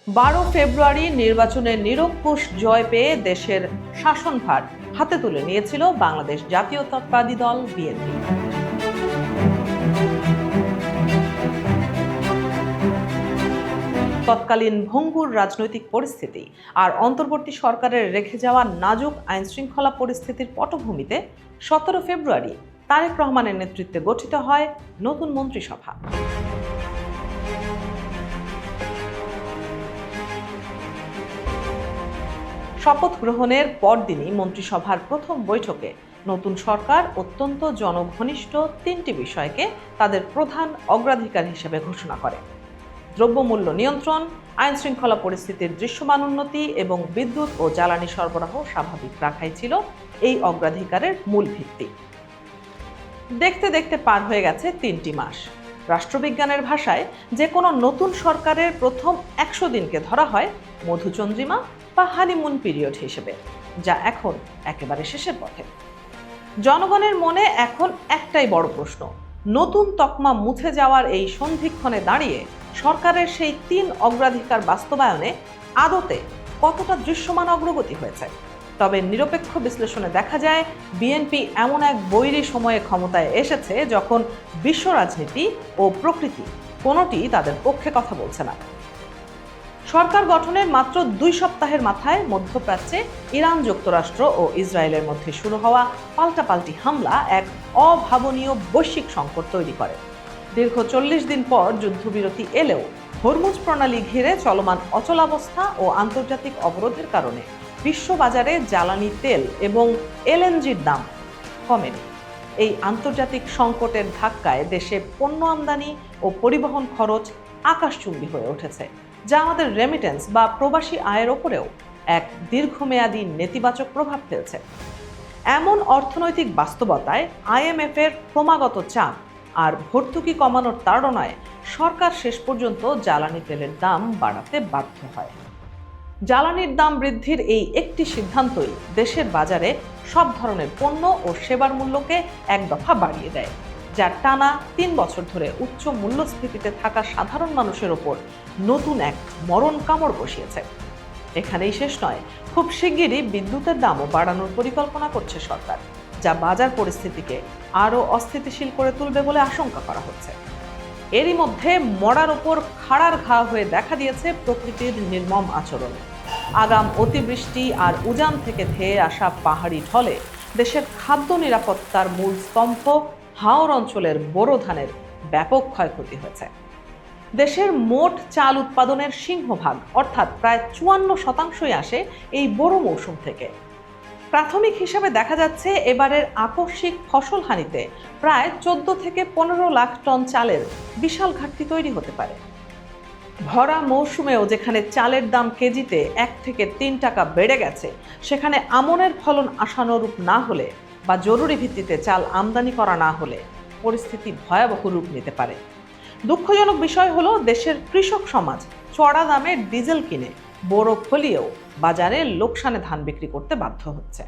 12 ফেব্রুয়ারি নির্বাচনে নিরঙ্কুশ জয় পেয়ে দেশের শাসনভার হাতে তুলে নিয়েছিল বাংলাদেশ জাতীয়তাবাদী দল বিএনপি। তৎকালীন ভঙ্গুর রাজনৈতিক পরিস্থিতি আর অন্তর্বর্তী সরকারের রেখে যাওয়া নাজুক আইনশৃঙ্খলা পরিস্থিতির পটভূমিতে 17 ফেব্রুয়ারি তারেক রহমানের নেতৃত্বে গঠিত হয় নতুন মন্ত্রিসভা। শপথ গ্রহণের পরদিনই মন্ত্রিসভার প্রথম বৈঠকে নতুন সরকার অত্যন্ত জনঘনিষ্ঠ তিনটি বিষয়কে তাদের প্রধান অগ্রাধিকার হিসেবে ঘোষণা করে। দ্রব্যমূল্য নিয়ন্ত্রণ, আইনশৃঙ্খলা পরিস্থিতির দৃশ্যমান উন্নতি এবং বিদ্যুৎ ও জ্বালানি সরবরাহ স্বাভাবিক রাখাই ছিল এই অগ্রাধিকারের মূল ভিত্তি। দেখতে দেখতে পার হয়ে গেছে 3টি মাস। রাষ্ট্রবিজ্ঞানের ভাষায় যে কোনো নতুন সরকারের প্রথম 100 দিনকে ধরা হয় মধুচন্দ্রিমা বা হানিমুন পিরিয়ড হিসেবে, যা এখন একেবারে শেষের পথে। জনগণের মনে এখন একটাই বড় প্রশ্ন, নতুন তকমা মুছে যাওয়ার এই সন্ধিক্ষণে দাঁড়িয়ে সরকারের সেই 3 অগ্রাধিকার বাস্তবায়নে আদতে কতটা দৃশ্যমান অগ্রগতি হয়েছে। তবে নিরপেক্ষ বিশ্লেষণে দেখা যায় বিএনপি এমন এক বৈরী সময়ে ক্ষমতায় এসেছে যখন বিশ্ব রাজনীতি ও প্রকৃতি কোনোটি তাদের পক্ষে কথা বলছে না। সরকার গঠনের মাত্র 2 সপ্তাহের মাথায় মধ্যপ্রাচ্যে ইরান, যুক্তরাষ্ট্র ও ইসরায়েলের মধ্যে শুরু হওয়া পাল্টাপাল্টি হামলা এক অভাবনীয় বৈশ্বিক সংকট তৈরি করে। দীর্ঘ 40 দিন পর যুদ্ধবিরতি এলেও হরমুজ প্রণালী ঘিরে চলমান অচলাবস্থা ও আন্তর্জাতিক অবরোধের কারণে বিশ্ববাজারে জ্বালানি তেল এবং এলএনজির দাম কমেনি। এই আন্তর্জাতিক সংকটের ধাক্কায় দেশে পণ্য আমদানি ও পরিবহন খরচ আকাশচুম্বী হয়ে উঠেছে, যা আমাদের রেমিটেন্স বা প্রবাসী আয়ের ওপরেও এক দীর্ঘমেয়াদী নেতিবাচক প্রভাব ফেলছে। এমন অর্থনৈতিক বাস্তবতায় আইএমএফের ক্রমাগত চাপ আর ভর্তুকি কমানোর তাড়নায় সরকার শেষ পর্যন্ত জ্বালানি তেলের দাম বাড়াতে বাধ্য হয়। জ্বালানির দাম বৃদ্ধির এই একটি সিদ্ধান্তই দেশের বাজারে সব ধরনের পণ্য ও সেবার মূল্যকে এক দফা বাড়িয়ে দেয়, যা টানা 3 বছর ধরে উচ্চ মূল্যস্ফীতিতে থাকা সাধারণ মানুষের ওপর নতুন এক মরণ কামড় বসিয়েছে। এখানেই শেষ নয়, খুব শিগগিরই বিদ্যুতের দামও বাড়ানোর পরিকল্পনা করছে সরকার, যা বাজার পরিস্থিতিকে আরও অস্থিতিশীল করে তুলবে বলে আশঙ্কা করা হচ্ছে। এরই মধ্যে মরার ওপর খাড়ার ঘা হয়ে দেখা দিয়েছে প্রকৃতির নির্মম আচরণ। আগাম অতিবৃষ্টি আর উজান থেকে ধেয়ে আসা পাহাড়ি ঢলে দেশের খাদ্য নিরাপত্তার মূল স্তম্ভ হাওর অঞ্চলের বোরো ধানের ব্যাপক ক্ষয়ক্ষতি হয়েছে। দেশের মোট চাল উৎপাদনের সিংহভাগ অর্থাৎ প্রায় 54% আসে এই বোরো মৌসুম থেকে। প্রাথমিক হিসাবে দেখা যাচ্ছে এবারের আকস্মিক ফসল হানিতে প্রায় 14 থেকে 15 লাখ টন চালের বিশাল ঘাটতি তৈরি হতে পারে। ভরা মৌসুমেও যেখানে চালের দাম কেজিতে 1 থেকে 3 টাকা বেড়ে গেছে, সেখানে আমনের ফলন আশানুরূপ না হলে বা জরুরি ভিত্তিতে চাল আমদানি করা না হলে পরিস্থিতি ভয়াবহ রূপ নিতে পারে। দুঃখজনক বিষয় হলো দেশের কৃষক সমাজ চড়া দামে ডিজেল কিনে বোরো ফলিয়েও বাজারে লোকসানে ধান বিক্রি করতে বাধ্য হচ্ছে।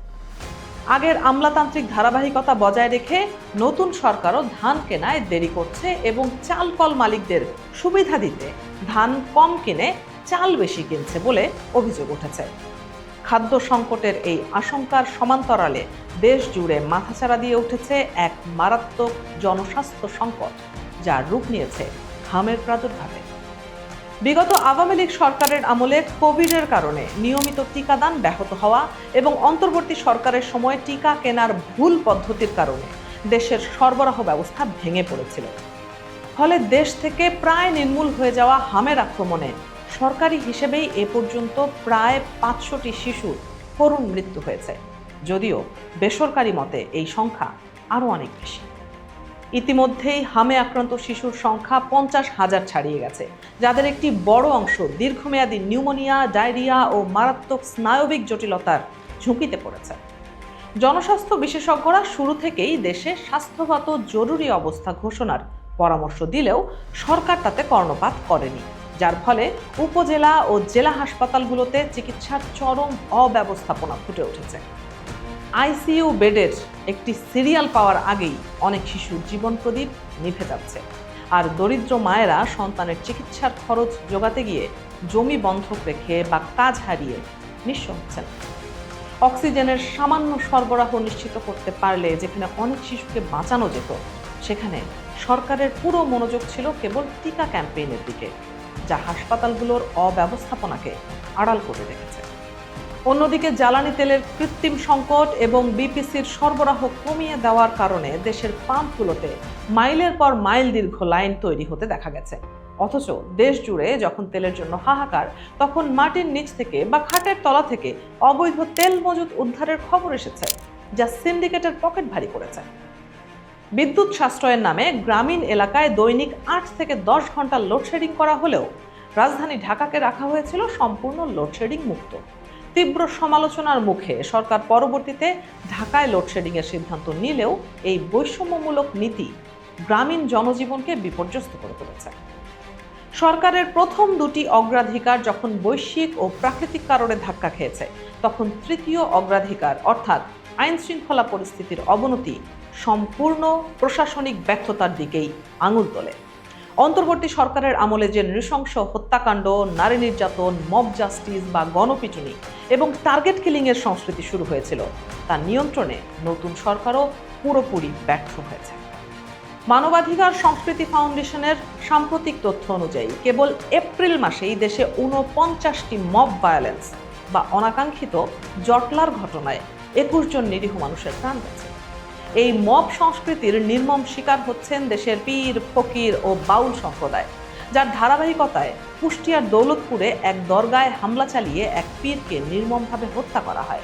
আগের আমলাতান্ত্রিক ধারাবাহিকতা বজায় রেখে নতুন সরকারও ধান কেনায় দেরি করছে এবং চাল কল মালিকদের সুবিধা দিতে ধান কম কিনে চাল বেশি কিনছে বলে অভিযোগ উঠেছে। খাদ্য সংকটের এই আশঙ্কার সমান্তরালে দেশ জুড়ে মাথাচাড়া দিয়ে উঠেছে এক মারাত্মক জনস্বাস্থ্য সংকট, যার রূপ নিয়েছে হামের প্রাদুর্ভাবে। বিগত আওয়ামী লীগ সরকারের আমলে কোভিডের কারণে নিয়মিত টিকাদান ব্যাহত হওয়া এবং অন্তর্বর্তী সরকারের সময় টিকা কেনার ভুল পদ্ধতির কারণে দেশের সরবরাহ ব্যবস্থা ভেঙে পড়েছিল। ফলে দেশ থেকে প্রায় নির্মূল হয়ে যাওয়া হামের আক্রমণে সরকারি হিসেবেই এ পর্যন্ত প্রায় 500টি শিশুর করুণ মৃত্যু হয়েছে, যদিও বেসরকারি মতে এই সংখ্যা আরও অনেক বেশি। ইতিমধ্যেই হামে আক্রান্ত শিশুর সংখ্যা 50,000 ছাড়িয়ে গেছে, যাদের একটি বড় অংশ দীর্ঘমেয়াদী নিউমোনিয়া, ডায়রিয়া ও মারাত্মক স্নায়বিক জটিলতার ঝুঁকিতে পড়েছে। জনস্বাস্থ্য বিশেষজ্ঞরা শুরু থেকেই দেশে স্বাস্থ্যগত জরুরি অবস্থা ঘোষণার পরামর্শ দিলেও সরকার তাতে কর্ণপাত করেনি, যার ফলে উপজেলা ও জেলা হাসপাতালগুলোতে চিকিৎসার চরম অব্যবস্থাপনা ফুটে উঠেছে। আইসিইউ বেডের একটি সিরিয়াল পাওয়ার আগেই অনেক শিশুর জীবন প্রদীপ নিভে যাচ্ছে, আর দরিদ্র মায়েরা সন্তানের চিকিৎসার খরচ জোগাতে গিয়ে জমি বন্ধক রেখে বা কাজ হারিয়ে নিঃস্ব হচ্ছেন। অক্সিজেনের সামান্য সরবরাহ নিশ্চিত করতে পারলে যেখানে অনেক শিশুকে বাঁচানো যেত, সেখানে সরকারের পুরো মনোযোগ ছিল কেবল টিকা ক্যাম্পেইনের দিকে, যা হাসপাতালগুলোর অব্যবস্থাপনাকে আড়াল করে রেখেছে। অন্যদিকে জ্বালানি তেলের কৃত্রিম সংকট এবং বিপিসির সরবরাহ কমিয়ে দেওয়ার কারণে দেশের পাম্পগুলোতে মাইলের পর মাইল দীর্ঘ লাইন তৈরি হতে দেখা গেছে। অথচ দেশ জুড়ে যখন তেলের জন্য হাহাকার, তখন মাটির নিচ থেকে বা খাটের তলা থেকে অবৈধ তেল মজুত উদ্ধারের খবর এসেছে, যা সিন্ডিকেটের পকেট ভারী করেছে। বিদ্যুৎ সাশ্রয়ের নামে গ্রামীণ এলাকায় দৈনিক 8 থেকে 10 ঘন্টা লোডশেডিং করা হলেও রাজধানী ঢাকাকে রাখা হয়েছিল সম্পূর্ণ লোডশেডিং মুক্ত। তীব্র সমালোচনার মুখে সরকার পরবর্তীতে ঢাকায় লোডশেডিংয়ের সিদ্ধান্ত নিলেও এই বৈষম্যমূলক নীতি গ্রামীণ জনজীবনকে বিপর্যস্ত করে তুলেছে। সরকারের প্রথম দুটি অগ্রাধিকার যখন বৈশ্বিক ও প্রাকৃতিক কারণে ধাক্কা খেয়েছে, তখন তৃতীয় অগ্রাধিকার অর্থাৎ আইন শৃঙ্খলা পরিস্থিতির অবনতি সম্পূর্ণ প্রশাসনিক ব্যর্থতার দিকেই আঙুল তোলে। অন্তর্বর্তী সরকারের আমলে যে নৃশংস হত্যাকাণ্ড, নারী নির্যাতন, মব জাস্টিস বা গণপিটুনি এবং টার্গেট কিলিংয়ের সংস্কৃতি শুরু হয়েছিল, তা নিয়ন্ত্রণে নতুন সরকারও পুরোপুরি ব্যর্থ হয়েছে। মানবাধিকার সংস্কৃতি ফাউন্ডেশনের সাম্প্রতিক তথ্য অনুযায়ী কেবল এপ্রিল মাসেই দেশে 49টি মব ভায়োলেন্স বা অনাকাঙ্ক্ষিত জটলার ঘটনায় 21 জন নিরীহ মানুষের প্রাণ গেছে। এই মব সংস্কৃতির নির্মম শিকার হচ্ছেন দেশের পীর, ফকির ও বাউল সম্প্রদায়, যার ধারাবাহিকতায় কুষ্টিয়ার দৌলতপুরে এক দরগায় হামলা চালিয়ে এক পীরকে নির্মমভাবে হত্যা করা হয়।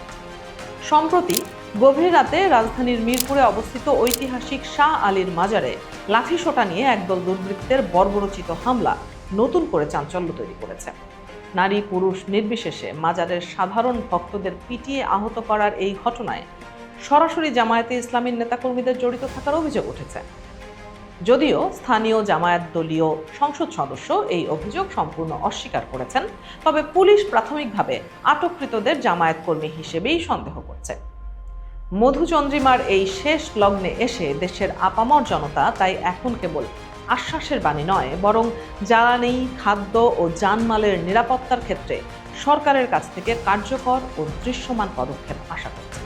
সম্প্রতি গভীর রাতে রাজধানীর মিরপুরে অবস্থিত ঐতিহাসিক শাহ আলীর মাজারে লাঠিসোঁটা নিয়ে একদল দুর্বৃত্তের বর্বরোচিত হামলা নতুন করে চাঞ্চল্য তৈরি করেছে। নারী পুরুষ নির্বিশেষে মাজারের সাধারণ ভক্তদের পিটিয়ে আহত করার এই ঘটনায় সরাসরি জামায়াতে ইসলামীর নেতাকর্মীদের জড়িত থাকার অভিযোগ উঠেছে। যদিও স্থানীয় জামায়াত দলীয় সংসদ সদস্য এই অভিযোগ সম্পূর্ণ অস্বীকার করেছেন, তবে পুলিশ প্রাথমিকভাবে আটককৃতদের জামায়াত কর্মী হিসেবেই সন্দেহ করছে। মধুচন্দ্রিমার এই শেষ লগ্নে এসে দেশের আপামর জনতা তাই এখন কেবল আশ্বাসের বাণী নয়, বরং জ্বালানি, খাদ্য ও জানমালের নিরাপত্তার ক্ষেত্রে সরকারের কাছ থেকে কার্যকর ও দৃশ্যমান পদক্ষেপ আশা করছে।